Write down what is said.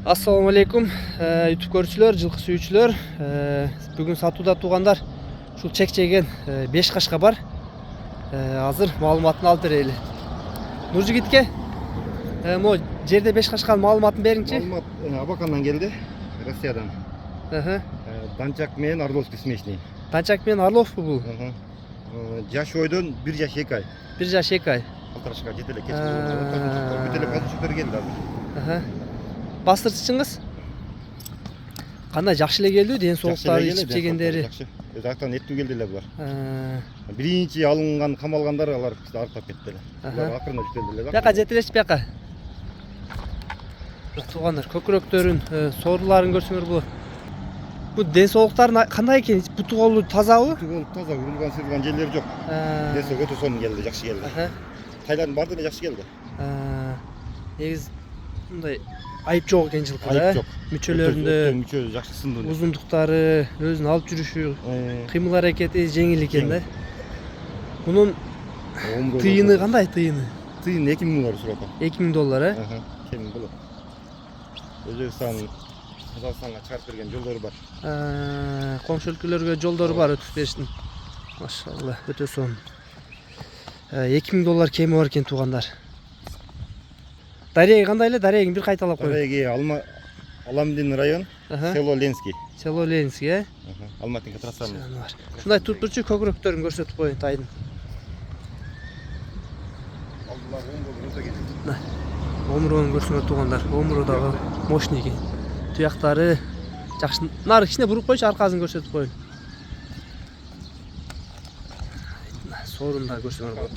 Assalamu alaikum YouTube көрүүчүлөр, жылкы сүйүүчүлөр. Бүгүн сатууда туугандар ушул чек-чеген 5 кашка бар. Азыр маалыматын алып берели. Нуржигитке мо жерде 5 кашканын маалыматын бериңчи. Маалымат Абакандан келди, Россиядан. Данчак менен Орловский смешный. Данчак менен Орловку бул. Жаш ойдон 1 жаш 2 ай. 1 жаш 2 ай. Алтырашка жетеле кечки. Бүтеле пазучтар келди азыр. Бастырчыңыз кандай жакшы эле келди, ден соолуктары, ичип жегендери. Жактан эттүү келди эле булар. Биринчи алынган, камалгандар алар арттап кетти эле. Булар акырында жетелди эле. Бияка жетелешип бияка. Туугандар, көкүрөктөрүн, сооруларын көрсөңөр болот. Бу ден соолуктарын кандай экен? Буту колу тазабы? Буту колу таза, урулган, сырылган жерлери жок. Ден соолук өтө сонун келди, жакшы келди. Тайлардын баардыгы эле жакшы келди. Негиз мындай айып жок экен жылкы. Айып жок. Мүчөлөрүндө мүчө жакшы сынды. Узундуктары, өзүн алып жүрүшү, кыймыл аракети жеңил экен да. Мунун тыйыны кандай тыйыны? Тыйын $2000 сурап атат. $2000, Кем болот. Өзбекстан, Казакстанга чыгарып берген жолдору бар. Коңшу өлкөлөргө жолдору бар өтүп бериштин. Машалла, өтө сонун. $2000 кеми бар экен туугандар. Дареги кандай эле? Дарегин бир кайталап коюң. Дареги Аламдин район, село Ленский. Село Ленский, Алматинка трассаны. Ушундай туруп турчу көкүрөктөрүн көрсөтүп коюн тайдын. Омурун көрсөңөр туугандар, омуру дагы мощный экен. Туяктары жакшы. Нары кичине буруп койчу, аркасын көрсөтүп коюн. Соорун да көрсөңөр болот.